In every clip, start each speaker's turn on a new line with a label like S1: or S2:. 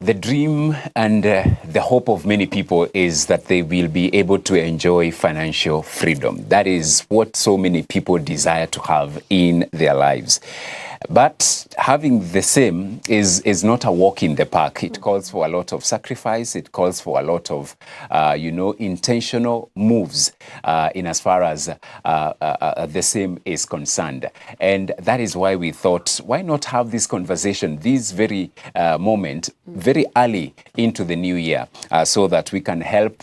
S1: The dream and the hope of many people is that they will be able to enjoy financial freedom. That is what so many people desire to have in their lives. But having the same is not a walk in the park. It calls for a lot of sacrifice. It calls for a lot of, intentional moves in as far as the same is concerned. And that is why we thought, why not have this conversation, this very moment, very early into the new year, so that we can help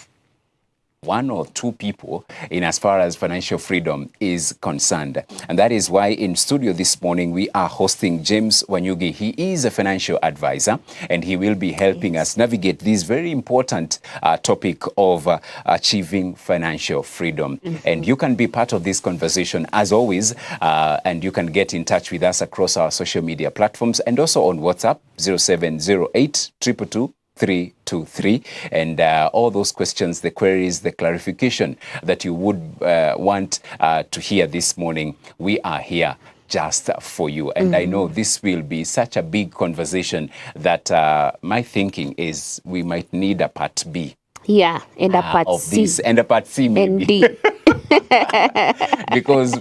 S1: one or two people in as far as financial freedom is concerned. And that is why in studio this morning we are hosting James Wanyugi. He is a financial advisor and he will be helping us navigate this very important topic of achieving financial freedom. And you can be part of this conversation as always, and you can get in touch with us across our social media platforms and also on WhatsApp 0708 222 323, and all those questions, the queries, the clarification that you would want to hear this morning, we are here just for you. And I know this will be such a big conversation that my thinking is we might need a part B.
S2: Yeah, and a part
S1: of
S2: C.
S1: This, and a part C maybe.
S2: Indeed.
S1: Because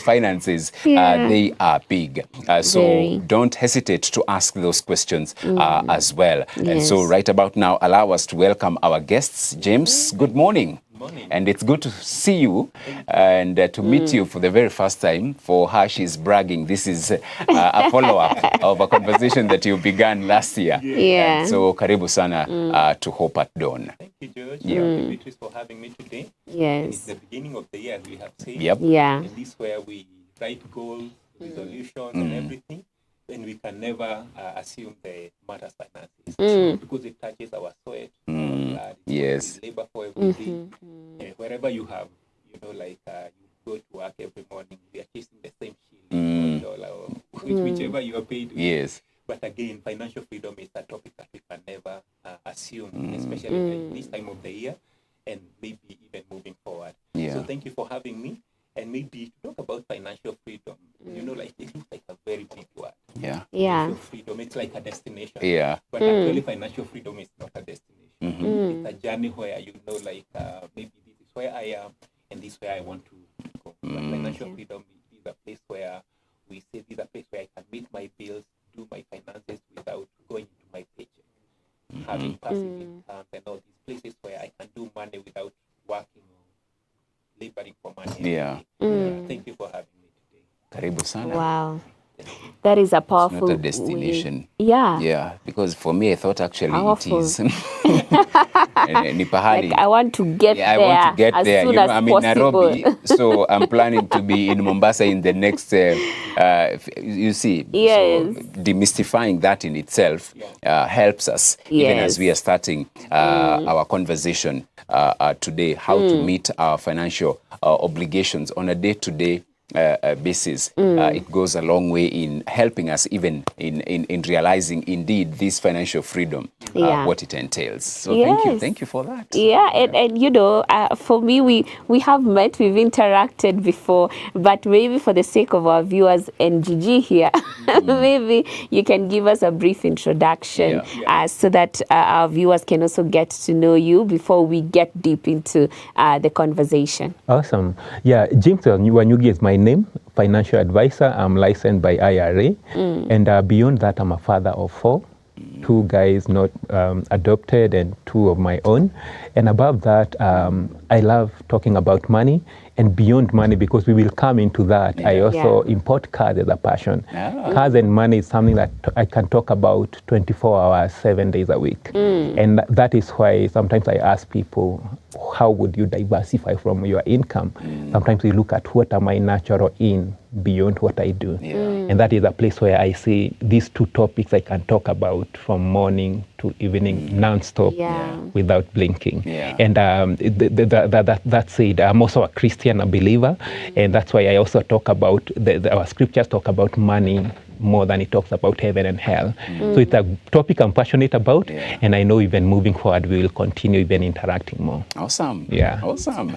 S1: finances, they are big. So don't hesitate to ask those questions as well.
S2: Yes.
S1: And so right about now, allow us to welcome our guests. James, good morning. And it's good to see you and to meet you for the very first time. For her, she's bragging. This is a follow-up of a conversation that you began last year.
S2: Yeah.
S1: And so karibu sana to Hope at Dawn.
S3: Thank you, George. Thank you for having me today.
S2: Yes.
S3: It's the beginning of the year, we have said.
S1: Yep.
S2: Yeah.
S3: And this is where we write goals, resolutions, and everything. And we can never assume the matters finances because it touches our sweat, our blood.
S1: Yes.
S3: We labor for everything. Wherever you have, you go to work every morning, we are chasing the same shilling or dollar or whichever you are paid with.
S1: Yes.
S3: But again, financial freedom is a topic that we can never assume, especially at this time of the year and maybe even moving forward.
S1: Yeah.
S3: So thank you for having me. And maybe to talk about financial freedom, it looks like a very big word.
S1: Yeah.
S2: Yeah.
S3: Financial freedom, it's like a destination.
S1: Yeah.
S3: But actually, financial freedom is not a destination. It's a journey where maybe this is where I am and this is where I want to go. But financial freedom is a place where we say this is a place where I can meet my bills, do my finances without going into my paycheck. Having passive income and all these places where I can do money without working or laboring for money.
S1: Yeah.
S3: Thank you for having me today.
S1: Karibu sana.
S2: Wow. That is a powerful
S1: It's not a destination.
S2: Yeah.
S1: Yeah, because for me, I thought actually
S2: Powerful.
S1: it is. Ni pahali.
S2: Like I want to get
S1: I
S2: there
S1: want to get
S2: as
S1: there.
S2: soon
S1: You know,
S2: as
S1: I'm in
S2: possible.
S1: Nairobi, so I'm planning to be in Mombasa in the next. You see,
S2: Yes.
S1: so demystifying that in itself helps us, even as
S2: Yes.
S1: we are starting our conversation today, how to meet our financial obligations on a day-to-day basis. It goes a long way in helping us even in realizing indeed this financial freedom, what it entails. So thank you for that.
S2: Yeah, and for me, we have met, we've interacted before, but maybe for the sake of our viewers and Gigi here, maybe you can give us a brief introduction so that our viewers can also get to know you before we get deep into the conversation.
S4: Awesome. Yeah, James Wanyugi is my name, financial advisor. I'm licensed by IRA. And beyond that, I'm a father of 4. 2 guys not adopted and 2 of my own. And above that, I love talking about money and beyond money, because we will come into that. I also import cars as a passion. Cars and money is something that I can talk about 24 hours, 7 days a week. And that is why sometimes I ask people, how would you diversify from your income? Sometimes we look at what am I natural in beyond what I do. And that is a place where I see these 2 topics I can talk about from morning to evening, non-stop, without blinking. And that said, I'm also a Christian, a believer, and that's why I also talk about, our scriptures talk about money more than it talks about heaven and hell. So it's a topic I'm passionate about, and I know even moving forward, we will continue even interacting more.
S1: Awesome.
S4: Yeah.
S1: Awesome.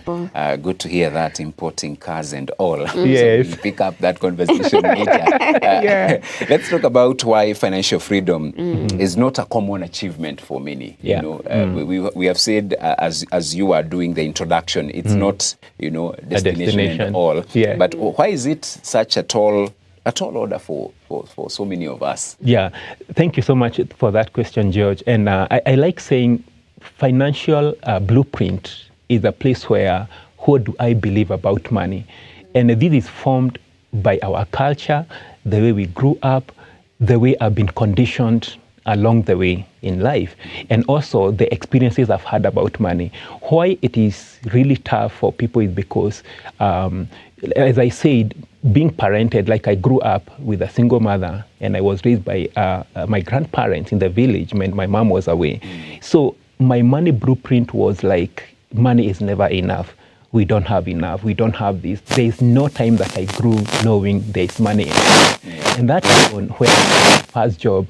S1: Good to hear that, importing cars and all.
S4: Yes.
S1: So we'll pick up that conversation later. Let's talk about why financial freedom is not a common achievement for many.
S4: Yeah.
S1: You know, we have said, as you are doing the introduction, it's not, you know, destination and all.
S4: Yeah.
S1: But why is it such a tall order for so many of us?
S4: Yeah, thank you so much for that question, George. And I like saying financial blueprint is a place where what do I believe about money? And this is formed by our culture, the way we grew up, the way I've been conditioned along the way in life, and also the experiences I've had about money. Why it is really tough for people is because, as I said, being parented, like I grew up with a single mother and I was raised by my grandparents in the village when my mom was away. So my money blueprint was like, money is never enough. We don't have enough. We don't have this. There is no time that I grew knowing there is money enough. And that happened when my first job.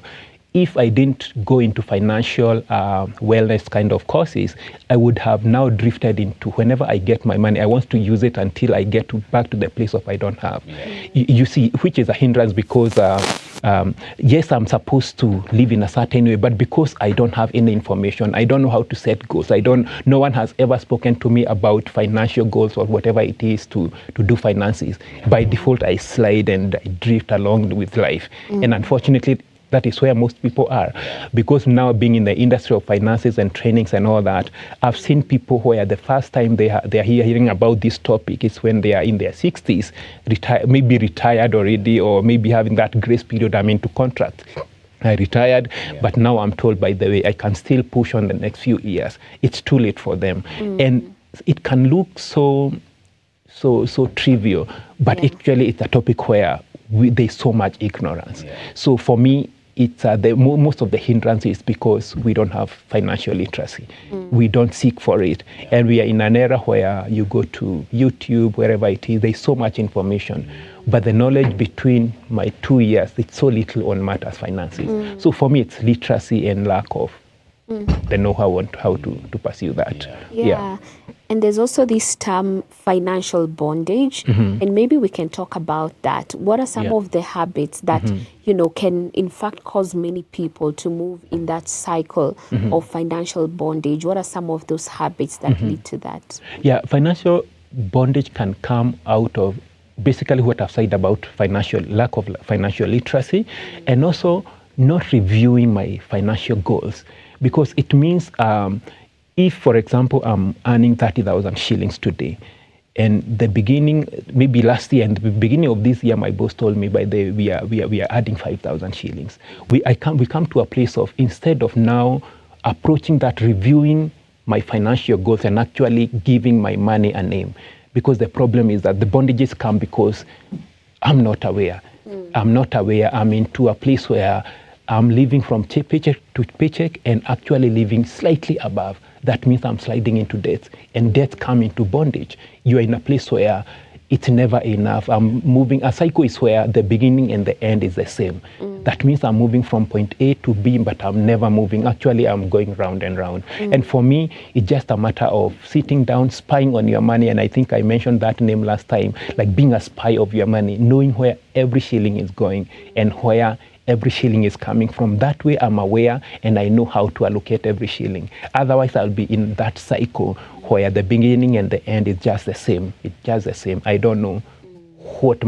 S4: If I didn't go into financial wellness kind of courses, I would have now drifted into whenever I get my money, I want to use it until I get back to the place of I don't have. You see, which is a hindrance because, yes, I'm supposed to live in a certain way, but because I don't have any information, I don't know how to set goals. No one has ever spoken to me about financial goals or whatever it is to do finances. By default, I slide and I drift along with life. And unfortunately, that is where most people are. Because now being in the industry of finances and trainings and all that, I've seen people where the first time they are hearing about this topic is when they are in their 60s, maybe retired already, or maybe having that grace period, I'm into contract. I retired, but now I'm told, by the way, I can still push on the next few years. It's too late for them. And it can look so trivial, but actually it's a topic where there's so much ignorance. So for me, it's most of the hindrance is because we don't have financial literacy. We don't seek for it. And we are in an era where you go to YouTube, wherever it is, there's so much information. But the knowledge between my 2 years, it's so little on matters finances. So for me, it's literacy and lack of the know-how on how to pursue that.
S2: Yeah. And there's also this term financial bondage, and maybe we can talk about that. What are some of the habits that you know can in fact cause many people to move in that cycle of financial bondage? What are some of those habits that lead to that?
S4: Yeah, financial bondage can come out of basically what I've said about lack of financial literacy, and also not reviewing my financial goals, because it means if, for example, I'm earning 30,000 shillings today, and the beginning, maybe last year and the beginning of this year, my boss told me, by the way, we are adding 5,000 shillings. We come to a place of, instead of now approaching that, reviewing my financial goals and actually giving my money a name. Because the problem is that the bondages come because I'm not aware. I'm not aware. I'm into a place where I'm living from paycheck to paycheck and actually living slightly above. That means I'm sliding into debt, and debt come into bondage. You're in a place where it's never enough. I'm moving, a cycle is where the beginning and the end is the same. That means I'm moving from point A to B, but I'm never moving. Actually, I'm going round and round. And for me, it's just a matter of sitting down, spying on your money. And I think I mentioned that name last time, like being a spy of your money, knowing where every shilling is going and where every shilling is coming from. That way I'm aware and I know how to allocate every shilling. Otherwise, I'll be in that cycle where the beginning and the end is just the same. It's just the same. I don't know what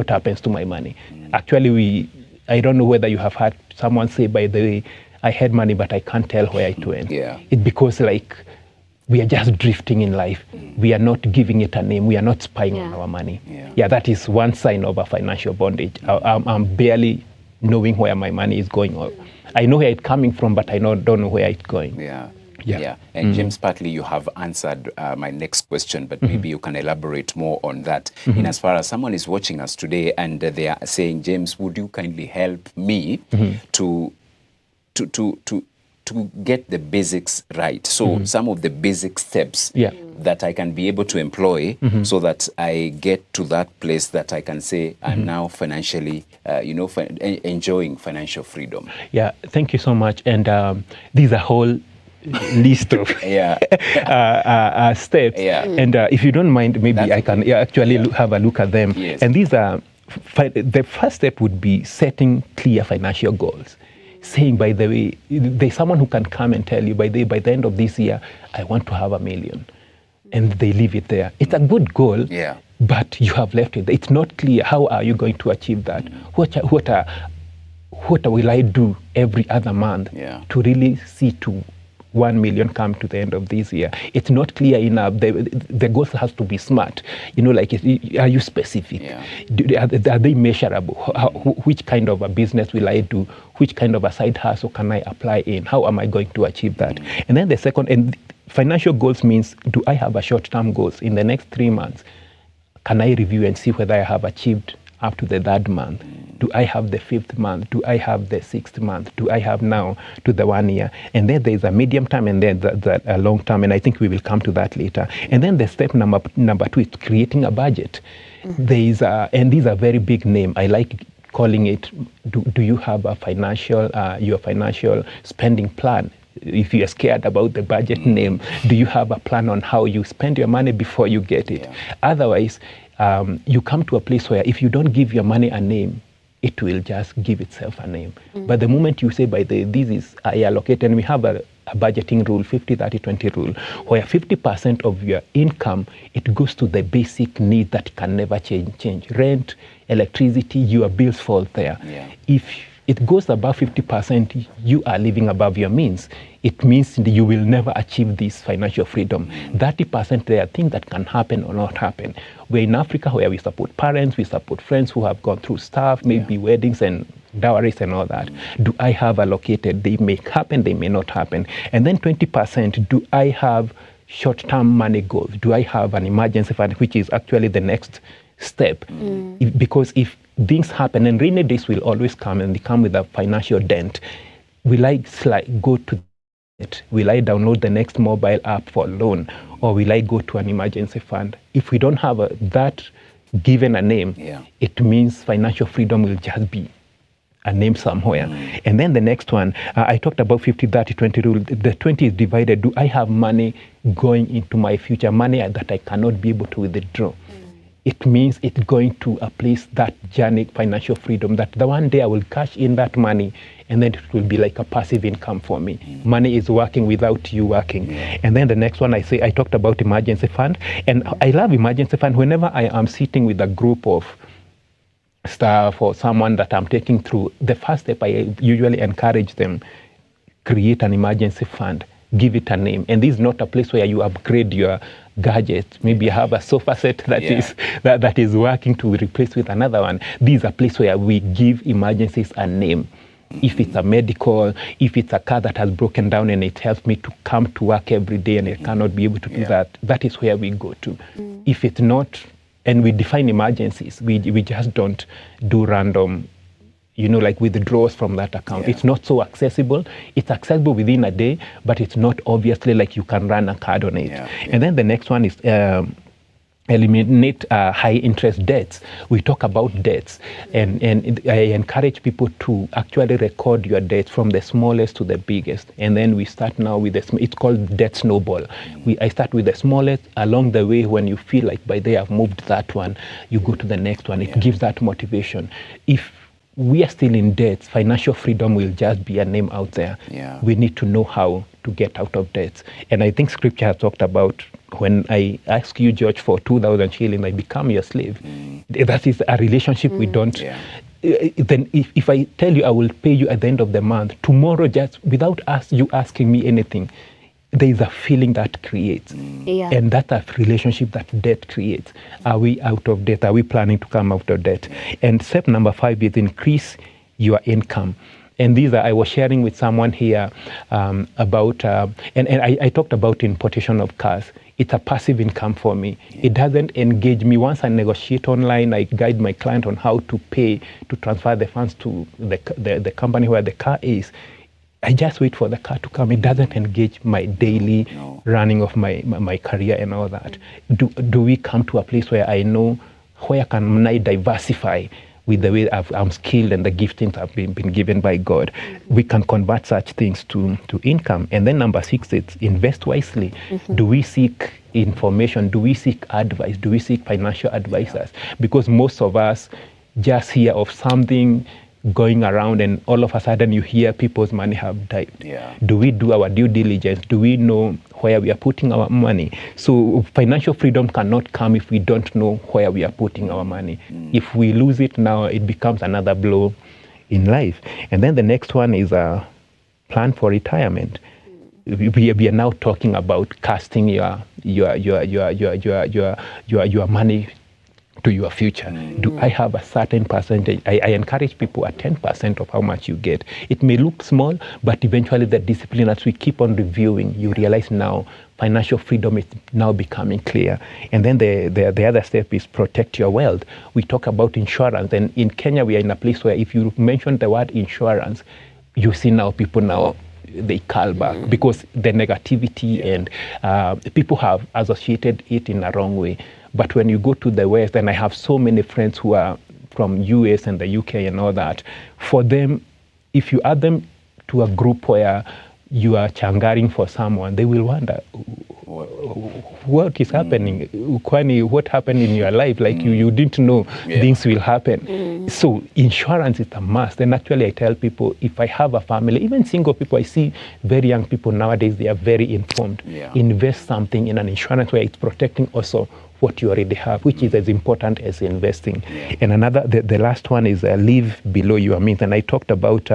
S4: happens to my money. Actually, I don't know whether you have heard someone say, by the way, I had money, but I can't tell where it went. It's because we are just drifting in life. We are not giving it a name. We are not spying on our money. That is one sign of a financial bondage. I'm barely knowing where my money is going. I know where it's coming from, but I don't know where it's going.
S1: And James, partly you have answered my next question, but maybe you can elaborate more on that. In as far as someone is watching us today and they are saying, James, would you kindly help me to to get the basics right. So some of the basic steps that I can be able to employ so that I get to that place that I can say I'm now financially, enjoying financial freedom.
S4: Yeah, thank you so much. And these are whole list of steps.
S1: Yeah.
S4: And if you don't mind, maybe I can actually have a look at them.
S1: Yes.
S4: And these are, the first step would be setting clear financial goals. Saying, by the way, there's someone who can come and tell you, by the end of this year, I want to have $1 million. And they leave it there. It's a good goal, but you have left it. It's not clear. How are you going to achieve that? What will I do every other month to really see to 1 million come to the end of this year? It's not clear enough. The goals has to be smart. Are you specific? Are they measurable? Which kind of a business will I do? Which kind of a side hustle can I apply in? How am I going to achieve that? And then the second, and financial goals means, do I have a short-term goals in the next 3 months? Can I review and see whether I have achieved up to the 3rd month? Do I have the 5th month? Do I have the 6th month? Do I have now to the 1 year? And then there's a medium term and then a long term, and I think we will come to that later. And then the step number 2 is creating a budget. And these are very big name. I like calling it, do you have a your financial spending plan? If you are scared about the budget name, do you have a plan on how you spend your money before you get it? Otherwise, you come to a place where if you don't give your money a name, it will just give itself a name. But the moment you say, this is I allocated, and we have a budgeting rule, 50-30-20 rule, where 50% of your income, it goes to the basic need that can never change. Rent, electricity, your bills fall there. If it goes above 50%, you are living above your means. It means you will never achieve this financial freedom. 30%, there are things that can happen or not happen. We're in Africa where we support parents, we support friends who have gone through stuff, maybe weddings and dowries and all that. Do I have allocated? They may happen, they may not happen. And then 20%, do I have short-term money goals? Do I have an emergency fund, which is actually the next step? Because if things happen, and rainy days will always come, and they come with a financial dent, will I go to it? Will I download the next mobile app for loan? Or will I go to an emergency fund? If we don't have that given a name, it means financial freedom will just be a name somewhere. And then the next one, I talked about 50-30-20 rule. The 20 is divided. Do I have money going into my future, money that I cannot be able to withdraw? It means it's going to a place, that journey, financial freedom, that the one day I will cash in that money, and then it will be like a passive income for me. Money is working without you working. And then the next one, I talked about emergency fund. And I love emergency fund. Whenever I am sitting with a group of staff or someone that I'm taking through, the first step I usually encourage them, create an emergency fund, give it a name. And this is not a place where you upgrade your gadget. Maybe you have a sofa set that is working to replace with another one. This is a place where we give emergencies a name. If it's a medical, if it's a car that has broken down and it helps me to come to work every day and I cannot be able to do that, that is where we go to. If it's not, and we define emergencies, we just don't do random, like withdrawals from that account. It's not so accessible. It's accessible within a day, but it's not obviously like you can run a card on it. And then the next one is eliminate high interest debts. We talk about debts, and I encourage people to actually record your debts from the smallest to the biggest. And then we start now with it's called debt snowball. I start with the smallest. Along the way, when you feel like by day I've moved that one, you go to the next one. It gives that motivation. If we are still in debt, financial freedom will just be a name out there. We need to know how to get out of debt. And I think scripture has talked about, when I ask you, George, for 2,000 shillings, I become your slave. That is a relationship we don't. Then if I tell you I will pay you at the end of the month, tomorrow, just without you asking me anything, there is a feeling that creates. And that's a relationship that debt creates. Are we out of debt? Are we planning to come out of debt? And step number 5 is increase your income. And I was sharing with someone here about, and I talked about importation of cars. It's a passive income for me. It doesn't engage me. Once I negotiate online, I guide my client on how to pay, to transfer the funds to the company where the car is. I just wait for the car to come. It doesn't engage my daily running of my career and all that. Do we come to a place where I know where can I diversify with the way I'm skilled and the giftings have been given by God? We can convert such things to income. And then number 6, it's invest wisely. Do we seek information? Do we seek advice? Do we seek financial advisors? Because most of us just hear of something going around and all of a sudden you hear people's money have died. Do we do our due diligence? Do we know where we are putting our money? So financial freedom cannot come if we don't know where we are putting our money. If we lose it now, it becomes another blow in life. And then the next one is a plan for retirement. We are now talking about casting your money to your future. Do I have a certain percentage? I encourage people at 10% of how much you get. It may look small, but eventually the discipline, as we keep on reviewing, you realize now financial freedom is now becoming clear. And then the other step is protect your wealth. We talk about insurance, and in Kenya we are in a place where if you mention the word insurance, you see now people now they call back because the negativity and people have associated it in a wrong way. But when you go to the West, and I have so many friends who are from US and the UK and all that, for them, if you add them to a group where you are changaring for someone, they will wonder, what is happening? Kwani, what happened in your life? Like you didn't know things will happen. So insurance is a must. And actually I tell people, if I have a family, even single people, I see very young people nowadays, they are very informed. Invest something in an insurance where it's protecting also what you already have, which is as important as investing. And another, the last one is live below your means. And I talked about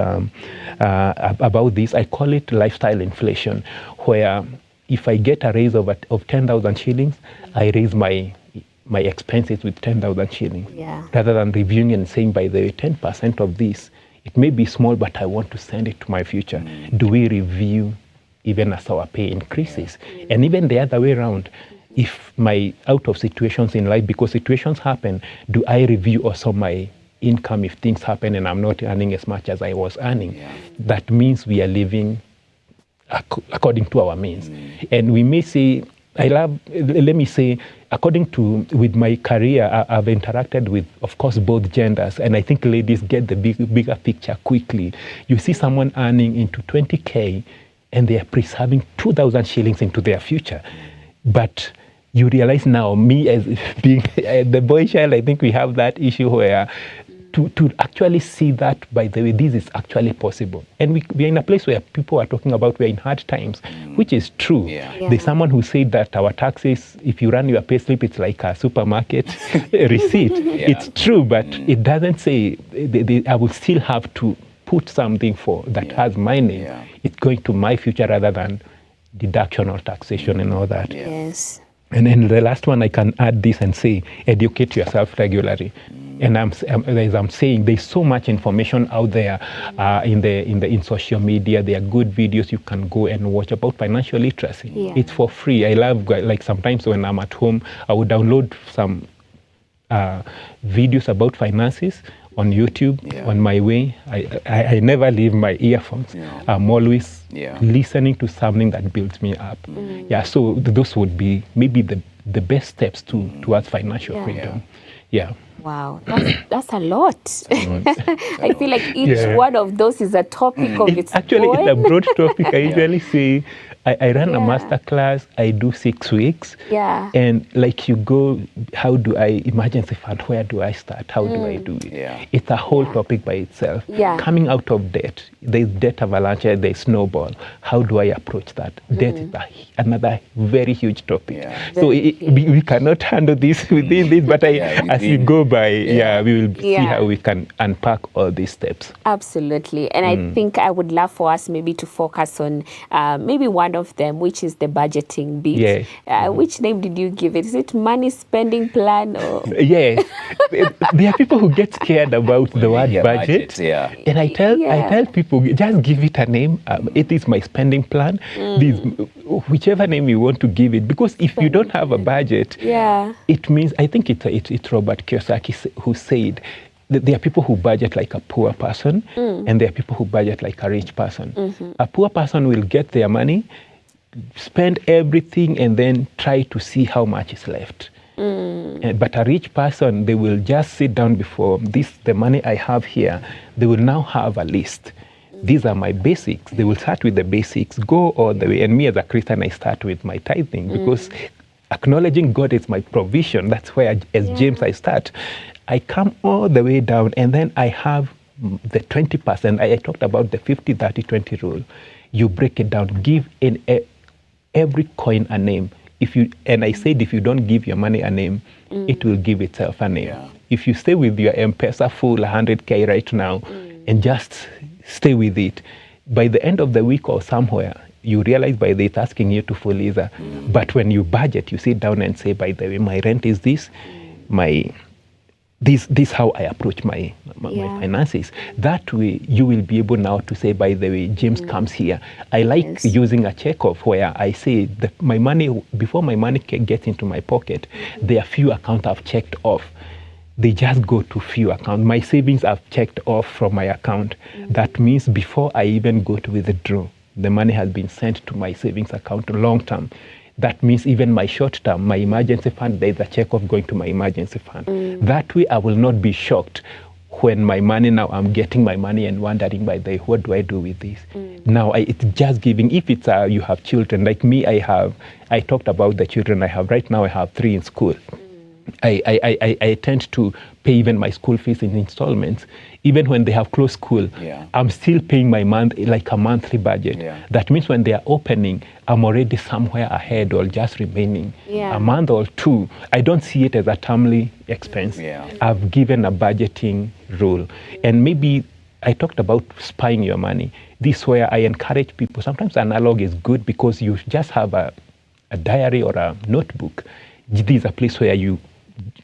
S4: this. I call it lifestyle inflation, where if I get a raise of 10,000 shillings, I raise my expenses with 10,000 shillings. Rather than reviewing and saying, by the way, 10% of this, it may be small, but I want to send it to my future. Do we review even as our pay increases? And even the other way around, if my out of situations in life, because situations happen, do I review also my income if things happen and I'm not earning as much as I was earning? That means we are living according to our means. And we may say, let me say, according to, with my career, I've interacted with, of course, both genders. And I think ladies get the bigger picture quickly. You see someone earning into 20K and they are preserving 2,000 shillings into their future. But you realize now, me as being the boy child, I think we have that issue where to actually see that, by the way, this is actually possible. And we are in a place where people are talking about we're in hard times, which is true. There's someone who said that our taxes, if you run your payslip, it's like a supermarket receipt. It's true, but it doesn't say I will still have to put something for that has my name. It's going to my future rather than deduction or taxation and all that.
S2: Yes.
S4: And then the last one, I can add this and say, educate yourself regularly. And as I'm saying, there's so much information out there in social media. There are good videos you can go and watch about financial literacy. It's for free. I love, like sometimes when I'm at home, I would download some videos about finances on YouTube on my way. I never leave my earphones. I'm always listening to something that builds me up. So those would be maybe the best steps towards financial freedom.
S2: Wow, that's a lot. I feel like each one of those is a topic of its
S4: actually
S2: own.
S4: It's a broad topic. I usually say I run a master class. I do 6 weeks. And like you go, how do I, emergency fund, where do I start? How do I do it? It's a whole topic by itself. Coming out of debt, there's debt avalanche, there's snowball. How do I approach that? Debt is another very huge topic. So we cannot handle this within this, but as we go by, we will see how we can unpack all these steps.
S2: Absolutely. And I think I would love for us maybe to focus on maybe one of them, which is the budgeting bit. Which name did you give it? Is it money spending plan? Or?
S4: There are people who get scared about the word budget. And I tell people, just give it a name. It is my spending plan. This, whichever name you want to give it. Because if you don't have a budget, it means, I think it's Robert Kiyosaki who said, there are people who budget like a poor person, and there are people who budget like a rich person. A poor person will get their money, spend everything, and then try to see how much is left. But a rich person, they will just sit down before the money I have here, they will now have a list. These are my basics. They will start with the basics, go all the way. And me as a Christian, I start with my tithing because acknowledging God is my provision. That's where, as James, I start. I come all the way down, and then I have the 20%. I talked about the 50, 30, 20 rule. You break it down. Give in every coin a name. And I said, if you don't give your money a name, it will give itself a name. Yeah. If you stay with your M-Pesa full 100K right now and just stay with it, by the end of the week or somewhere, you realize by it's asking you to full either. But when you budget, you sit down and say, by the way, my rent is this, this how I approach my finances. That way, you will be able now to say, by the way, James comes here. I like using a checkoff where I say that my money, before my money gets into my pocket, there are few accounts I've checked off. They just go to few accounts. My savings I've checked off from my account. That means before I even go to withdraw, the money has been sent to my savings account long term. That means even my short term, my emergency fund, there's a check off going to my emergency fund. That way I will not be shocked when my money, now I'm getting my money and wondering, by the way, what do I do with this? Now it's just giving. If it's you have children, like me, I talked about the children I have. Right now I have 3 in school. I tend to pay even my school fees in installments. Even when they have closed school, I'm still paying my like a monthly budget. That means when they are opening, I'm already somewhere ahead or just remaining a month or 2. I don't see it as a termly expense. I've given a budgeting rule. And maybe I talked about spying your money. This where I encourage people. Sometimes analog is good because you just have a diary or a notebook. This is a place where you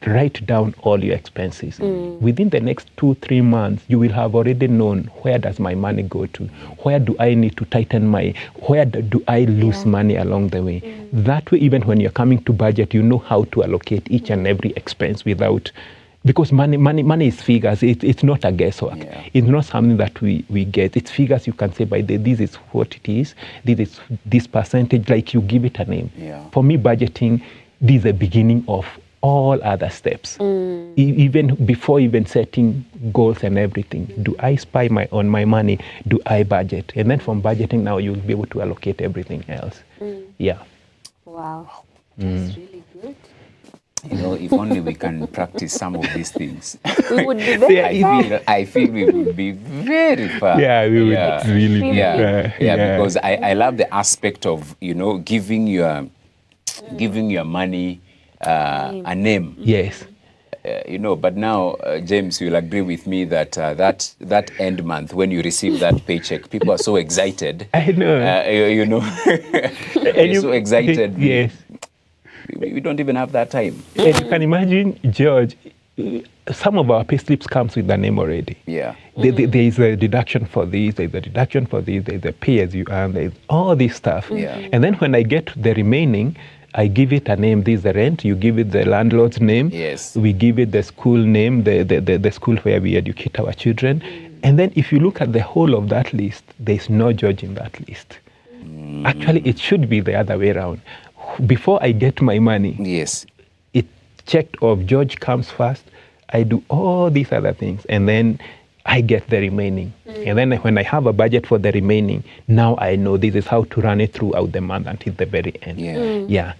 S4: write down all your expenses. Within the next 2-3 months, you will have already known, where does my money go to? Where do I need to tighten where do I lose money along the way? That way, even when you're coming to budget, you know how to allocate each and every expense because money is figures. It's not a guesswork. It's not something that we get. It's figures. You can say, this is what it is. This is this percentage, like you give it a name. For me, budgeting, this is the beginning of all other steps. Even before setting goals and everything. Do I spy on my money? Do I budget? And then from budgeting, now you'll be able to allocate everything else.
S2: Wow. That's really good.
S1: If only we can practice some of these things.
S2: We would be better.
S1: I feel we would be very far.
S4: We would really be
S1: far. Because I love the aspect of, giving your money a name.
S4: Yes.
S1: But now, James, you'll agree with me that that end month, when you receive that paycheck, people are so excited.
S4: I know.
S1: They're so excited.
S4: Yes.
S1: We don't even have that time.
S4: And you can imagine, George, some of our pay slips comes with the name already. There is a deduction for this, there's a deduction for this, there's a pay as you earn, there's all this stuff. And then when I get the remaining, I give it a name. This is the rent. You give it the landlord's name. We give it the school name, the school where we educate our children. And then if you look at the whole of that list, there's no George in that list. Actually, it should be the other way around. Before I get my money, it checked off. George comes first. I do all these other things, and then I get the remaining. And then when I have a budget for the remaining, now I know this is how to run it throughout the month until the very end.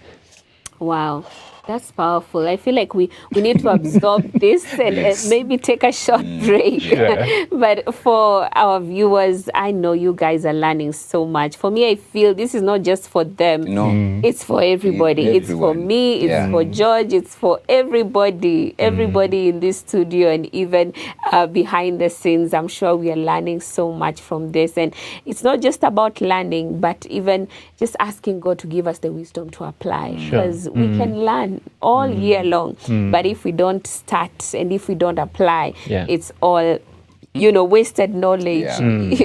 S2: Wow. That's powerful. I feel like we need to absorb this and maybe take a short break. But for our viewers, I know you guys are learning so much. For me, I feel this is not just for them. It's for everybody. It's for me. It's for George. It's for everybody. Everybody in this studio and even behind the scenes. I'm sure we are learning so much from this. And it's not just about learning, but even just asking God to give us the wisdom to apply. Because we can learn all year long, but if we don't start and if we don't apply, it's all wasted knowledge,
S1: Yeah.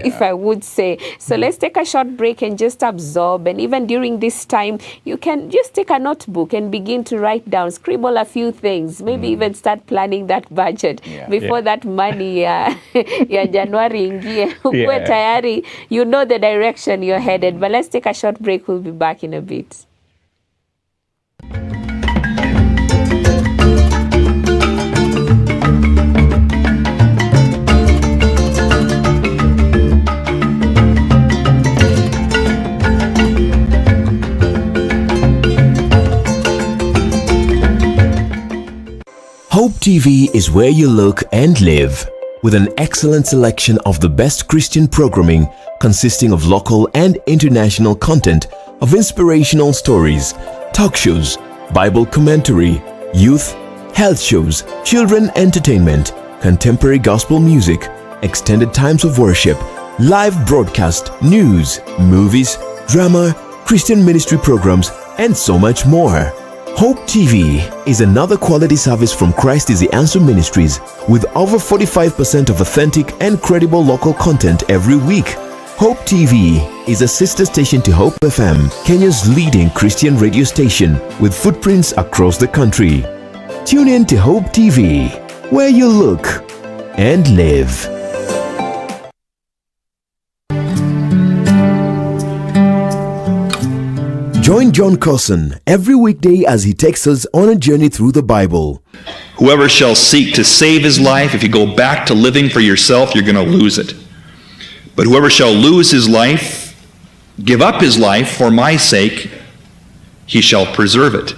S2: if I would say. So let's take a short break and just absorb. And even during this time, you can just take a notebook and begin to write down, scribble a few things, maybe even start planning that budget before that money ya January ingie. Ukue tayari, you know the direction you're headed. But let's take a short break. We'll be back in a bit.
S5: Hope TV is where you look and live, with an excellent selection of the best Christian programming consisting of local and international content of inspirational stories, talk shows, Bible commentary, youth, health shows, children entertainment, contemporary gospel music, extended times of worship, live broadcast, news, movies, drama, Christian ministry programs, and so much more. Hope TV is another quality service from Christ is the Answer Ministries, with over 45% of authentic and credible local content every week. Hope TV is a sister station to Hope FM, Kenya's leading Christian radio station, with footprints across the country. Tune in to Hope TV, where you look and live. Join John Carson every weekday as he takes us on a journey through the Bible.
S6: Whoever shall seek to save his life, if you go back to living for yourself, you're going to lose it. But whoever shall lose his life, give up his life for my sake, he shall preserve it.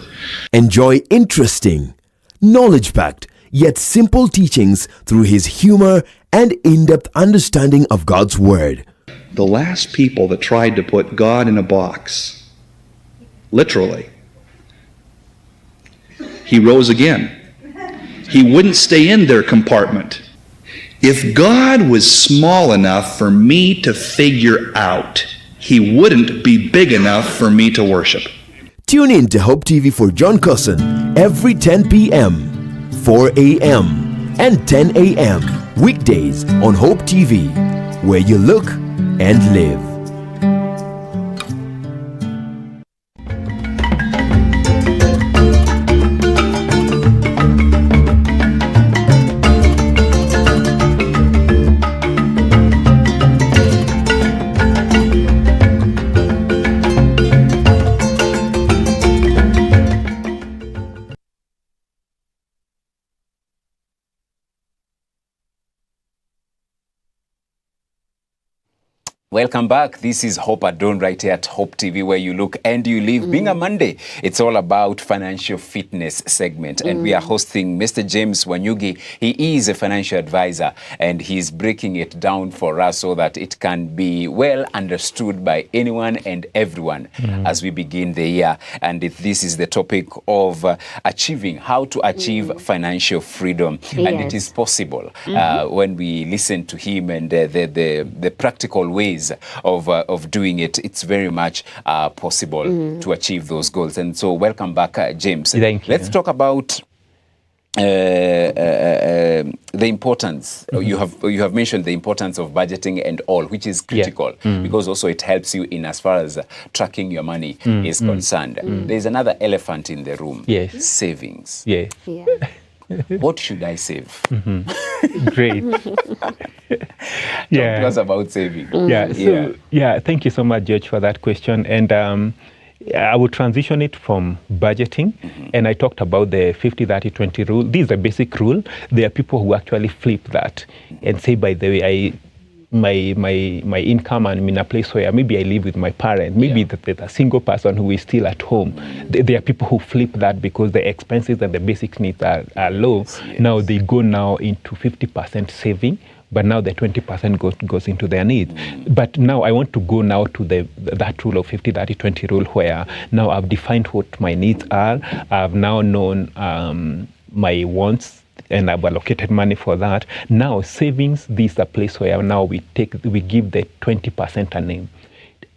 S5: Enjoy interesting, knowledge-packed, yet simple teachings through his humor and in-depth understanding of God's Word.
S6: The last people that tried to put God in a box, literally, he rose again. He wouldn't stay in their compartment. If God was small enough for me to figure out, he wouldn't be big enough for me to worship.
S5: Tune in to Hope TV for John Carson every 10 p.m., 4 a.m., and 10 a.m. weekdays on Hope TV, where you look and live.
S1: Welcome back. This is Hope Adon right here at Hope TV, where you look and you live. Being a Monday, it's all about financial fitness segment. And we are hosting Mr. James Wanyugi. He is a financial advisor, and he's breaking it down for us so that it can be well understood by anyone and everyone as we begin the year. And this is the topic of achieving, how to achieve financial freedom. And it is possible when we listen to him and the practical ways of doing it. It's very much possible to achieve those goals. And so welcome back, James.
S4: Thank you.
S1: Let's talk about the importance. You have mentioned the importance of budgeting and all, which is critical because also it helps you in as far as tracking your money is concerned. There's another elephant in the room.
S4: Yes.
S1: Savings.
S4: Yes.
S2: Yeah.
S1: What should I save?
S4: Great.
S1: Talk to us about saving.
S4: Thank you so much, George, for that question. And I will transition it from budgeting, and I talked about the 50-30-20 rule. This is a basic rule. There are people who actually flip that and say, by the way, my income, I'm in a place where maybe I live with my parent, maybe there's a single person who is still at home. There are people who flip that because the expenses and the basic needs are low.
S1: Yes.
S4: Now they go now into 50% saving, but now the 20% goes into their needs. But now I want to go now to that rule of 50-30-20 rule, where now I've defined what my needs are. I've now known my wants, and I've allocated money for that. Now savings, this is a place where now we give the 20% a name.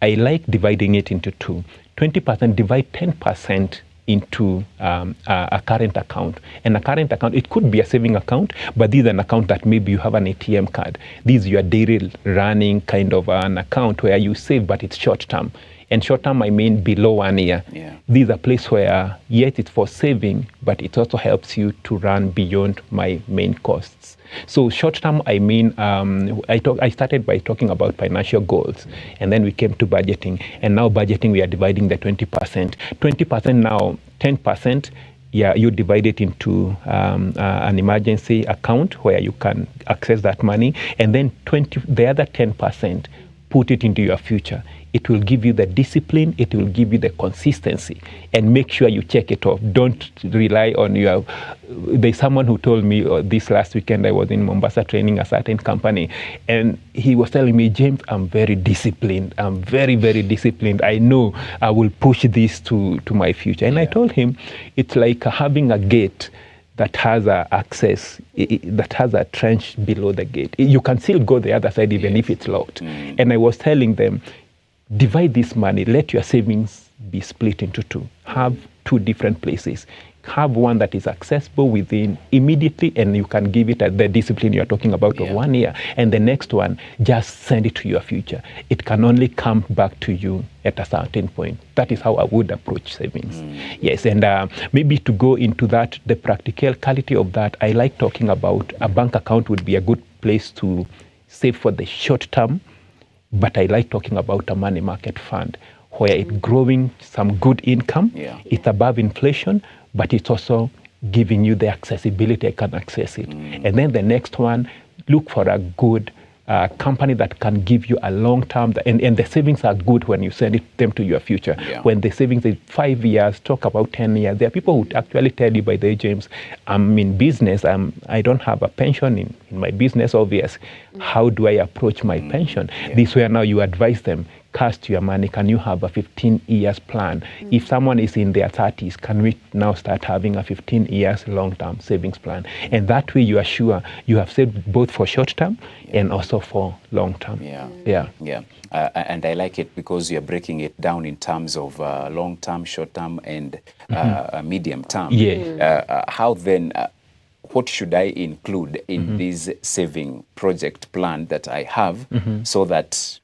S4: I like dividing it into two. 20% divide 10% into a current account. And a current account, it could be a saving account, but this is an account that maybe you have an ATM card. This is your daily running kind of an account where you save, but it's short term. And short term, I mean below 1 year.
S1: Yeah.
S4: This is a place where, yes, it's for saving, but it also helps you to run beyond my main costs. So short term, I mean, I started by talking about financial goals, and then we came to budgeting. And now budgeting, we are dividing the 20%. 20% now, 10%, yeah, you divide it into an emergency account where you can access that money. And then the other 10%, put it into your future. It will give you the discipline, it will give you the consistency, and make sure you check it off. Don't rely on your... There's someone who told me this last weekend, I was in Mombasa training a certain company, and he was telling me, James, I'm very disciplined. I'm very, very disciplined. I know I will push this to my future. And I told him, it's like having a gate that has access, that has a trench below the gate. You can still go the other side even if it's locked. And I was telling them, divide this money, let your savings be split into two. Have two different places. Have one that is accessible within immediately, and you can give it the discipline you're talking about of 1 year. And the next one, just send it to your future. It can only come back to you at a certain point. That is how I would approach savings. Yes, and maybe to go into that, the practicality of that, I like talking about a bank account would be a good place to save for the short term, but I like talking about a money market fund where it's growing some good income, it's above inflation, but it's also giving you the accessibility, I can access it. And then the next one, look for a good company that can give you a long term, and the savings are good when you send them to your future. When the savings is 5 years, talk about 10 years. There are people who actually tell you, by the way, James, I'm in business, I don't have a pension in my business, obvious. How do I approach my pension? This way now you advise them, cast your money, can you have a 15 years plan? If someone is in their 30s, can we now start having a 15 years long-term savings plan? And that way you are sure you have saved both for short-term and also for long-term.
S1: And I like it because you're breaking it down in terms of long-term, short-term, and medium-term. How then, what should I include in this saving project plan that I have so that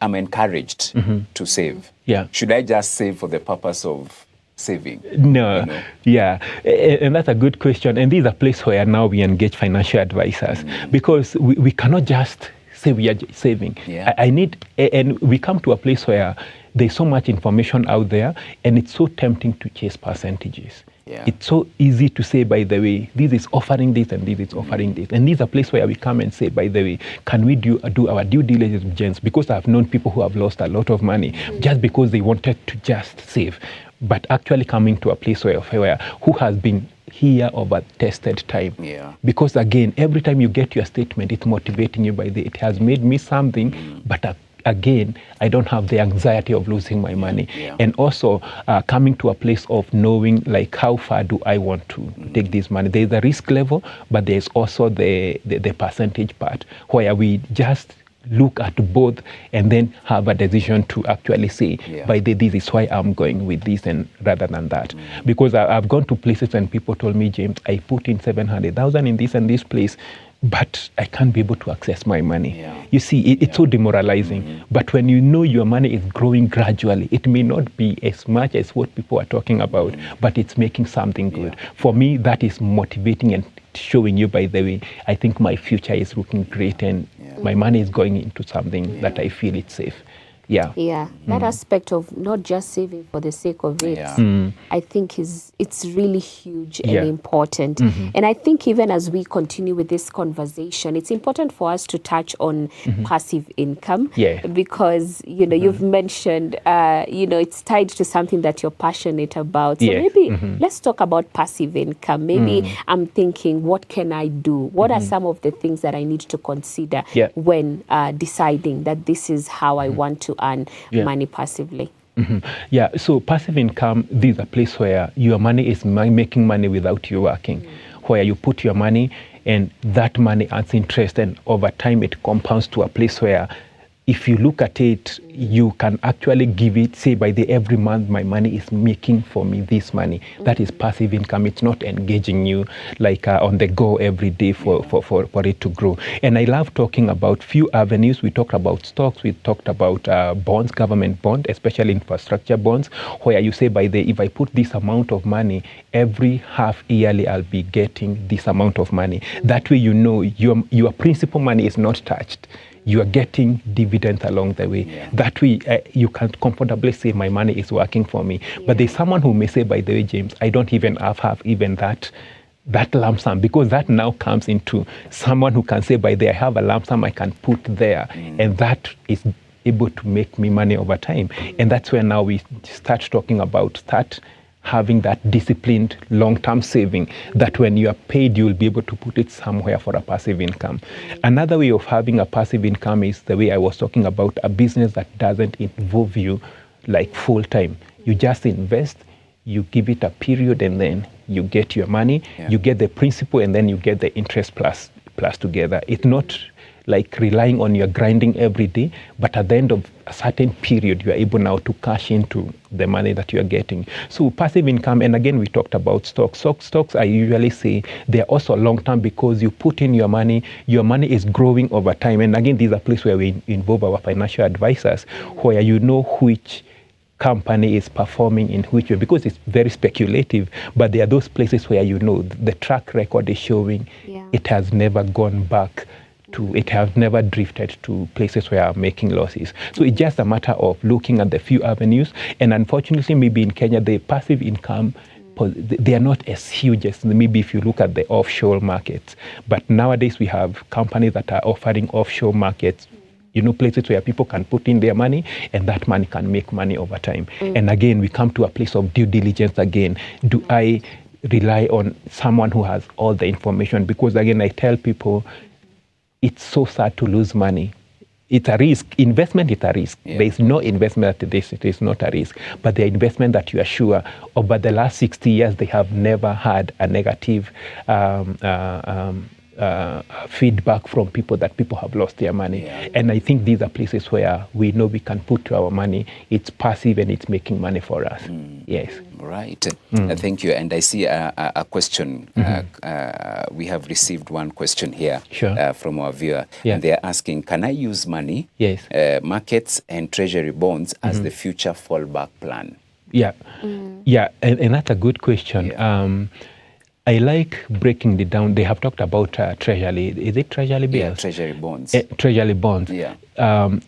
S1: I'm encouraged to save? Should I just save for the purpose of saving?
S4: No. And that's a good question. And this is a place where now we engage financial advisors, because we cannot just say we are saving. I need, and we come to a place where there's so much information out there, and it's so tempting to chase percentages. It's so easy to say, by the way, this is offering this and this is offering this. And this is a place where we come and say, by the way, can we do our due diligence? Because I've known people who have lost a lot of money just because they wanted to just save. But actually coming to a place where who has been here over tested time. Because again, every time you get your statement, it's motivating you, by the it has made me something, but again, I don't have the anxiety of losing my money. And also coming to a place of knowing, like, how far do I want to take this money? There's a risk level, but there's also the percentage part where we just look at both and then have a decision to actually say, by this is why I'm going with this and rather than that. Because I've gone to places and people told me, James, I put in 700,000 in this and this place, but I can't be able to access my money. You see, it's so demoralizing. But when you know your money is growing gradually, it may not be as much as what people are talking about, but it's making something good. For me, that is motivating and showing you, by the way, I think my future is looking great and my money is going into something that I feel it's safe.
S2: That aspect of not just saving for the sake of it, I think it's really huge and important. And I think even as we continue with this conversation, it's important for us to touch on passive income, because you've mentioned it's tied to something that you're passionate about. So maybe let's talk about passive income. Maybe I'm thinking, what can I do? What are some of the things that I need to consider when deciding that this is how I want to earn money passively?
S4: So passive income, this is a place where your money is making money without you working, where you put your money and that money earns interest, and over time it compounds to a place where if you look at it, you can actually give it, say by the every month my money is making for me this money. That is passive income. It's not engaging you like on the go every day for it to grow. And I love talking about few avenues. We talked about stocks, we talked about bonds, government bond, especially infrastructure bonds, where you say if I put this amount of money, every half yearly I'll be getting this amount of money. That way you know your principal money is not touched. You are getting dividends along the way.
S1: Yeah.
S4: That way, you can comfortably say my money is working for me.
S2: Yeah.
S4: But there's someone who may say, by the way, James, I don't even have even that lump sum, because that now comes into someone who can say, by the way, I have a lump sum I can put there, and that is able to make me money over time. And that's where now we start talking about having that disciplined long-term saving, that when you are paid, you'll be able to put it somewhere for a passive income. Another way of having a passive income is the way I was talking about, a business that doesn't involve you like full-time. You just invest, you give it a period, and then you get your money, you get the principal, and then you get the interest plus together. It's not like relying on your grinding every day, but at the end of a certain period, you are able now to cash into the money that you are getting. So passive income, and again, we talked about stocks. Stocks, I usually say, they're also long-term because you put in your money is growing over time. And again, these are places where we involve our financial advisors, where you know which company is performing in which way, because it's very speculative, but there are those places where you know the track record is showing it has never gone back it has never drifted to places where I'm making losses. So it's just a matter of looking at the few avenues. And unfortunately, maybe in Kenya, the passive income, they are not as huge as maybe if you look at the offshore markets. But nowadays, we have companies that are offering offshore markets, places where people can put in their money, and that money can make money over time. And again, we come to a place of due diligence again. Do I rely on someone who has all the information? Because again, I tell people, it's so sad to lose money. It's a risk. Investment is a risk. There is no investment that it is not a risk. But the investment that you are sure, over the last 60 years, they have never had a negative feedback from people that people have lost their money. And I think these are places where we know we can put our money. It's passive and it's making money for us. Yes.
S1: Right. Thank you. And I see a question. We have received one question here from our viewer. And they're asking, can I use money, markets and treasury bonds as the future fallback plan?
S4: Yeah. And that's a good question. I like breaking it down. They have talked about treasury. Is it treasury bills?
S1: Yeah, treasury bonds.
S4: Treasury bonds.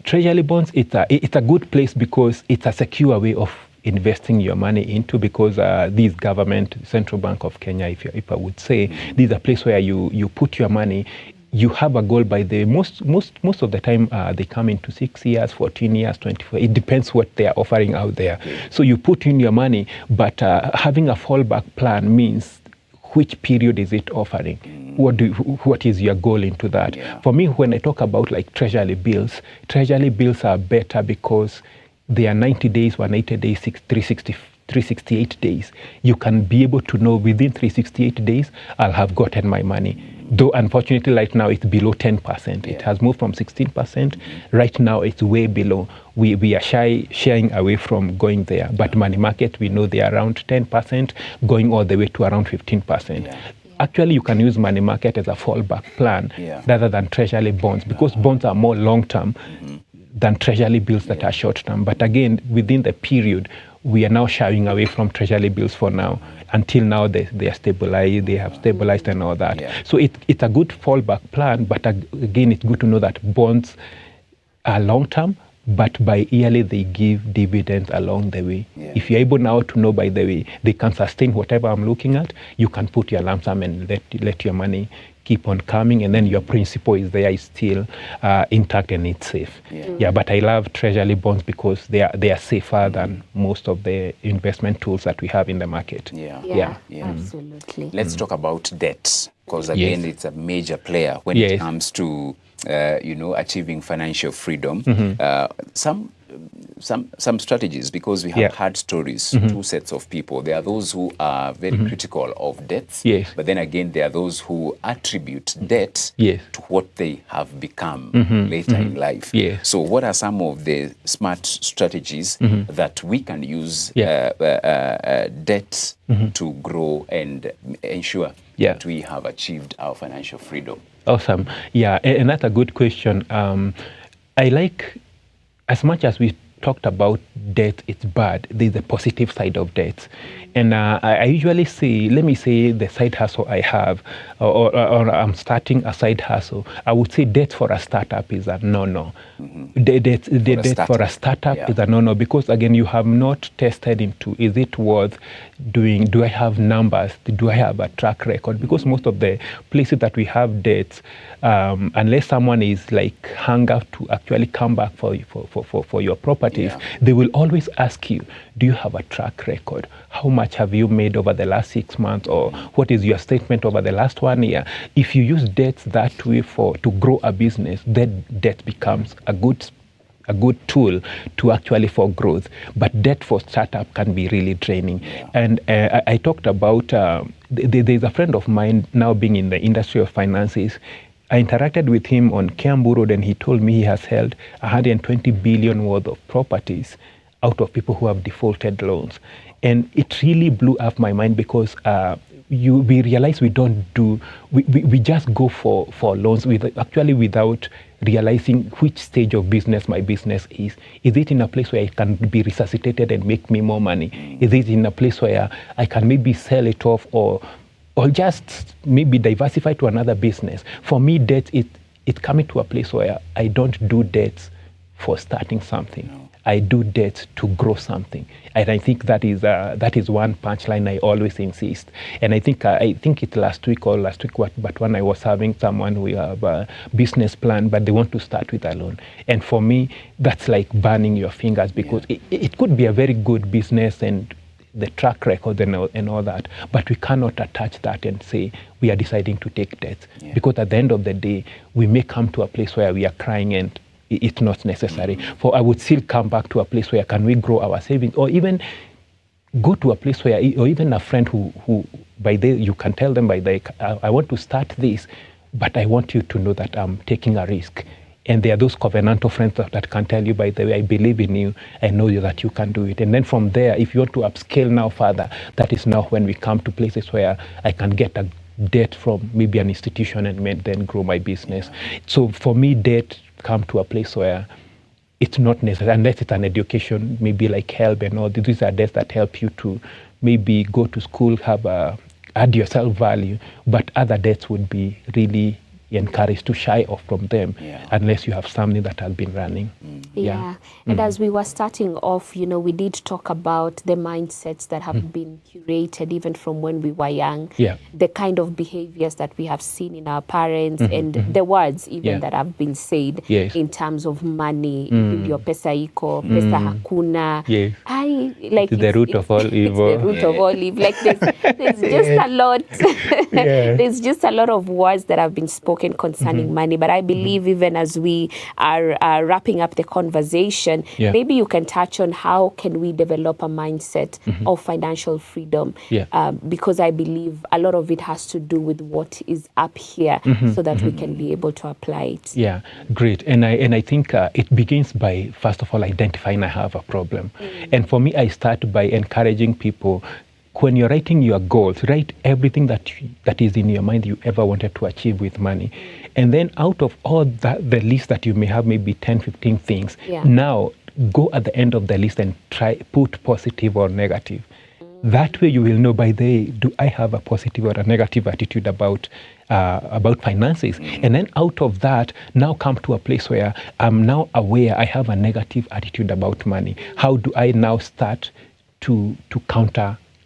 S4: Treasury bonds, it's a good place because it's a secure way of investing your money into, because this government, Central Bank of Kenya, if I would say, these are places where you put your money. You have a goal by the most of the time they come into 6 years, 14 years, 24. It depends what they are offering out there. So you put in your money, but having a fallback plan means which period is it offering? What is your goal into that? For me, when I talk about like treasury bills are better because they are 90 days, 180 days, 368 days. You can be able to know within 368 days, I'll have gotten my money. Though unfortunately right now it's below 10%. It has moved from 16%. Right now it's way below. We are shying away from going there. But money market, we know they are around 10%, going all the way to around 15%. Actually, you can use money market as a fallback plan rather than treasury bonds, because bonds are more long-term than treasury bills that are short-term. But again, within the period, we are now shying away from treasury bills for now. Until now, they are stabilized, they have stabilized and all that. So it's a good fallback plan, but again, it's good to know that bonds are long-term, but by yearly, they give dividends along the way. If you're able now to know, by the way, they can sustain whatever I'm looking at, you can put your lump sum and let your money keep on coming, and then your principal is there, is still intact and it's safe. But I love treasury bonds because they are safer than most of the investment tools that we have in the market.
S2: Absolutely.
S1: Let's talk about debt, because again, it's a major player when it comes to achieving financial freedom. some strategies, because we have
S4: Yeah.
S1: had stories, two sets of people. There are those who are very critical of debts,
S4: Yes.
S1: but then again, there are those who attribute debt
S4: Yes.
S1: to what they have become later in life.
S4: Yes.
S1: So what are some of the smart strategies that we can use
S4: Yeah.
S1: debt to grow and ensure
S4: Yeah.
S1: that we have achieved our financial freedom?
S4: Awesome. Yeah, and that's a good question. I like, as much as we talked about debt, it's bad, there's a positive side of debt. And I usually say, let me say the side hustle I have, or I'm starting a side hustle. I would say debt for a startup is a no-no. Debt for a startup is a no-no, because again, you have not tested into, is it worth doing, do I have numbers, do I have a track record? Because most of the places that we have debts, unless someone is like hung up to actually come back for your properties, they will always ask you, do you have a track record? How much have you made over the last 6 months, or what is your statement over the last 1 year? If you use debts that way to grow a business, then debt becomes a good tool to actually for growth. But debt for startup can be really draining. And I talked about, there's a friend of mine now being in the industry of finances. I interacted with him on Kiambu Road, and he told me he has held 120 billion worth of properties out of people who have defaulted loans. And it really blew up my mind, because we realize we just go for loans without realizing which stage of business my business is. Is it in a place where it can be resuscitated and make me more money? Is it in a place where I can maybe sell it off, or just maybe diversify to another business? For me, debt, it's coming to a place where I don't do debts for starting something. I do debt to grow something. And I think that is one punchline I always insist. And I think it last week, but when I was having someone who have a business plan, but they want to start with a loan. And for me, that's like burning your fingers, because it could be a very good business and the track record and all that, but we cannot attach that and say we are deciding to take debt, because at the end of the day, we may come to a place where we are crying and it's not necessary. For I would still come back to a place where can we grow our savings, or even go to a place where, or even a friend who by the you can tell them I want to start this, but I want you to know that I'm taking a risk. And there are those covenantal friends that can tell you, by the way, I believe in you, I know that you can do it. And then from there, if you want to upscale now further, that is now when we come to places where I can get a debt from maybe an institution and then grow my business. So for me, debt come to a place where it's not necessary, unless it's an education, maybe like help and all. These are debts that help you to maybe go to school, add yourself value, but other debts would be really encouraged to shy off from them unless you have something that has been running.
S2: And as we were starting off, we did talk about the mindsets that have been curated even from when we were young, the kind of behaviors that we have seen in our parents, and the words even that have been said in terms of money, your pesa iko, pesa hakuna.
S4: It's the root of all evil.
S2: It's the root of all evil. Like there's just a lot. There's just a lot of words that have been spoken concerning money. But I believe even as we are wrapping up the conversation, maybe you can touch on how can we develop a mindset of financial freedom, because I believe a lot of it has to do with what is up here, so that we can be able to apply it.
S4: Yeah, great. And I think it begins by, first of all, identifying I have a problem. And for me, I start by encouraging people, when you're writing your goals, write everything that is in your mind you ever wanted to achieve with money. And then out of all that, the list that you may have, maybe 10, 15 things, now go at the end of the list and try put positive or negative. That way you will know, by the way, do I have a positive or a negative attitude about finances? And then out of that, now come to a place where I'm now aware I have a negative attitude about money. How do I now start to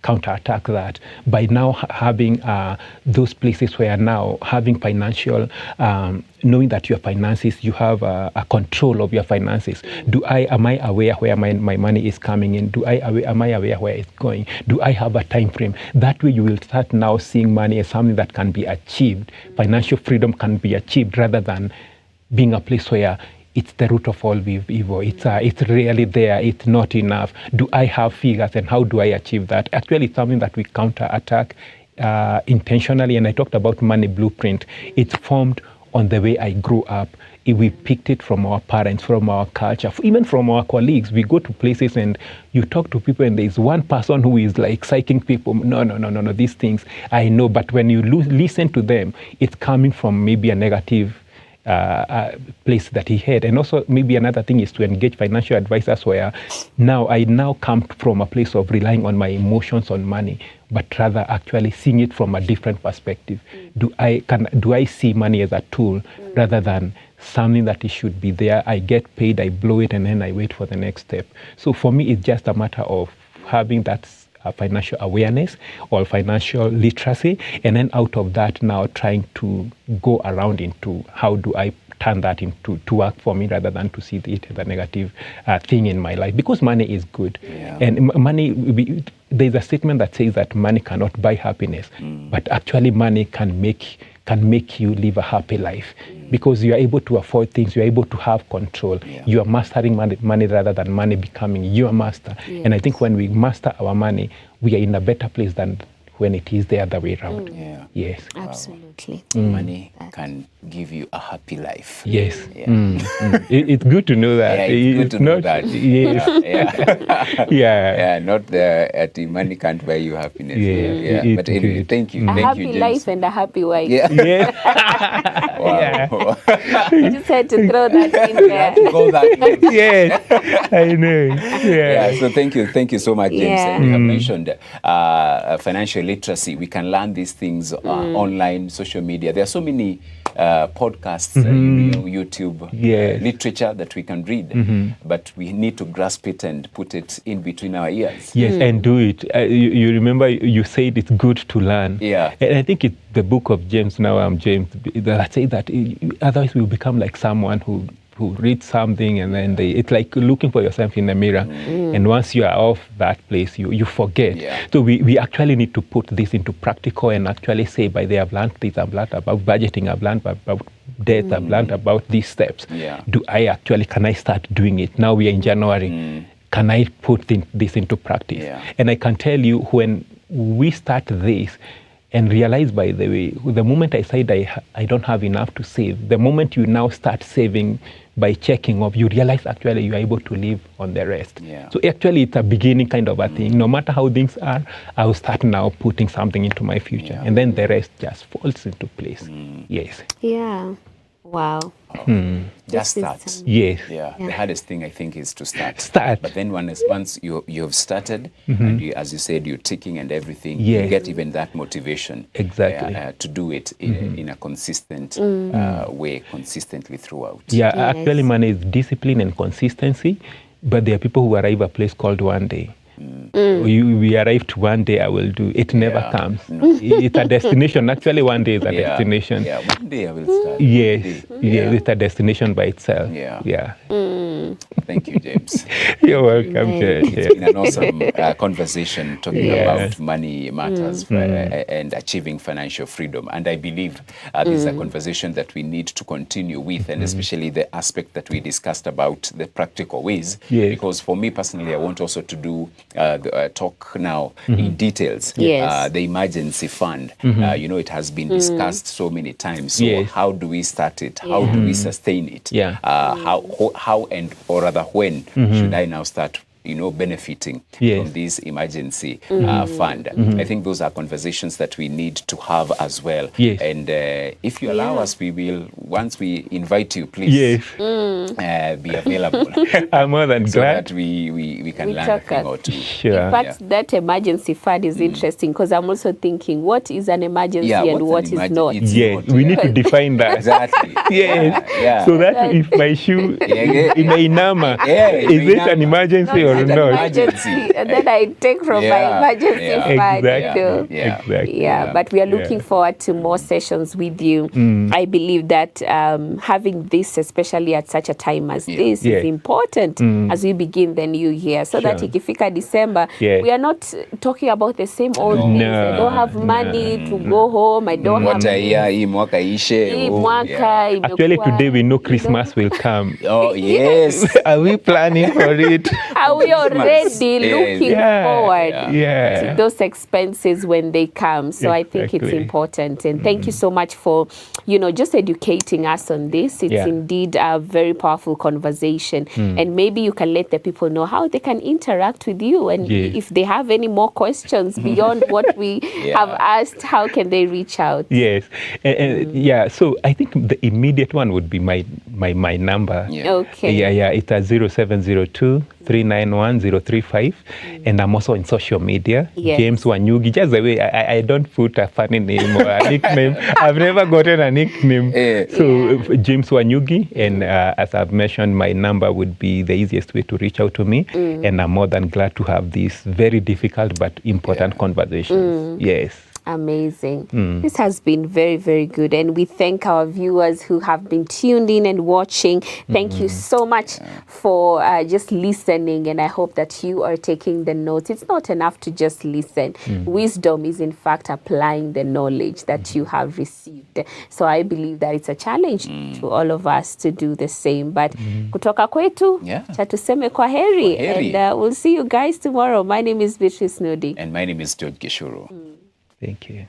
S4: counterattack that by now having those places where now having financial, knowing that your finances, you have a control of your finances. Am I aware where my money is coming in? Am I aware where it's going? Do I have a time frame? That way you will start now seeing money as something that can be achieved. Financial freedom can be achieved rather than being a place where it's the root of all evil. It's really there. It's not enough. Do I have figures, and how do I achieve that? Actually, it's something that we counterattack intentionally. And I talked about money blueprint. It's formed on the way I grew up. We picked it from our parents, from our culture, even from our colleagues. We go to places and you talk to people, and there's one person who is like psyching people. No, these things I know. But when you listen to them, it's coming from maybe a negative place that he had. And also maybe another thing is to engage financial advisors where I now come from a place of relying on my emotions on money, but rather actually seeing it from a different perspective. Do I see money as a tool rather than something that it should be there? I get paid, I blow it, and then I wait for the next step. So for me, it's just a matter of having that financial awareness or financial literacy, and then out of that now trying to go around into how do I turn that into to work for me rather than to see it as a negative thing in my life, because money is good. And money, there's a statement that says that money cannot buy happiness, but actually money can make you live a happy life, because you are able to afford things, you are able to have control. You are mastering money rather than money becoming your master. And I think when we master our money, we are in a better place than when it is the other way around. Yes.
S2: Absolutely.
S1: Money can give you a happy life.
S4: Yes. It's good to know that.
S1: It's good to know that.
S4: Yes.
S1: Not the money can't buy you happiness. But anyway, thank you.
S2: A
S1: Thank
S2: happy
S1: you, James.
S2: life and a happy wife.
S1: Wow.
S2: I just had to throw that in there.
S1: Go that way.
S4: Yes, I know.
S1: So thank you so much, James.
S2: Yeah.
S1: And you have mentioned financial literacy. We can learn these things online, social media. There are so many podcasts, YouTube, literature that we can read, but we need to grasp it and put it in between our ears.
S4: Yes, and do it. You remember you said it's good to learn.
S1: Yeah.
S4: And I think it's the book of James, now I'm James, that say that otherwise we'll become like someone who reads something and then it's like looking for yourself in the mirror. And once you are off that place, you forget. So we actually need to put this into practical and actually say, by the I've learned this, I've learned about budgeting, I've learned about debt, I've learned about these steps. Can I start doing it? Now we are in January. Can I put this into practice? And I can tell you, when we start this, and realize, by the way, the moment I said I don't have enough to save, the moment you now start saving by checking off, you realize actually you are able to live on the rest. So actually it's a beginning kind of a thing. No matter how things are, I will start now putting something into my future. And then the rest just falls into place. Yes.
S2: Yeah. Wow.
S1: Just start.
S4: Yes.
S1: The hardest thing, I think, is to start. But then once you've started, and as you said, you're ticking and everything, you get even that motivation to do it in a consistent way, consistently throughout.
S4: Actually money is discipline and consistency, but there are people who arrive a place called one day. We arrived one day, I will do. It never comes. It's a destination. Actually, one day is a destination.
S1: One day I will start.
S4: Yes. It's a destination by itself.
S1: Thank you, James.
S4: You're welcome, Jay.
S1: It's been an awesome conversation talking about money matters and achieving financial freedom. And I believe this is a conversation that we need to continue with, and especially the aspect that we discussed about the practical ways. Because for me personally, I want also to do talk now in details. The emergency fund. It has been discussed so many times. So how do we start it? How do we sustain it? How and or rather when should I now start benefiting from this emergency fund? I think those are conversations that we need to have as well. And if you allow us, we will, once we invite you, please be available.
S4: I'm more than
S1: so
S4: glad.
S1: that we can learn a thing or two.
S2: In fact, that emergency fund is interesting, because I'm also thinking, what is an emergency and what is not?
S4: We need to define that.
S1: Exactly.
S4: So that if my shoe, in my inama, is it an emergency or or
S1: At an
S4: not.
S1: emergency.
S2: And then I take from
S1: Yeah,
S2: my emergency
S1: yeah.
S2: fund.
S4: Exactly.
S2: You know.
S1: Yeah.
S4: Exactly.
S2: Yeah, but we are looking
S4: Yeah.
S2: forward to more sessions with you. I believe that having this, especially at such a time as this,
S4: Yeah.
S2: is important as we begin the new year, so that
S4: Sure.
S2: ikifika December,
S4: Yeah.
S2: we are not talking about the same old things. I don't have money to go home. I don't have
S1: What
S2: this.
S1: hii mwaka ishe.
S2: Hii
S1: oh,
S2: mwaka
S1: yeah.
S4: Actually,
S2: imekuwa,
S4: today we know
S2: you know.
S4: Christmas will come.
S1: Oh, yes.
S4: Are we planning for it?
S2: Are we already
S1: Yes.
S2: looking
S4: Yeah.
S2: forward
S4: Yeah.
S2: to those expenses when they come? So I think it's
S4: Exactly.
S2: important. And thank you so much for, just educating us on this. It's
S4: Yeah.
S2: indeed a very powerful conversation. And maybe you can let the people know how they can interact with you. And
S4: Yes.
S2: if they have any more questions beyond what we have asked, how can they reach out?
S4: Yes. Yeah. So I think the immediate one would be my number.
S1: Yeah.
S2: Okay.
S4: Yeah. It's a 0702-391-035. And I'm also on social media.
S2: Yes.
S4: James Wanyugi. Just the way I don't put a funny name or a nickname. I've never gotten a nickname. So James Wanyugi. And as I've mentioned, my number would be the easiest way to reach out to me. And I'm more than glad to have these very difficult but important conversations. Yes.
S2: Amazing. This has been very, very good. And we thank our viewers who have been tuned in and watching. Thank you so much for just listening. And I hope that you are taking the notes. It's not enough to just listen. Wisdom is, in fact, applying the knowledge that you have received. So I believe that it's a challenge to all of us to do the same. But kutoka kwetu, cha tuseme kwa heri. And we'll see you guys tomorrow. My name is Beatrice Nudi.
S1: And my name is George Gishuru.
S4: Thank you.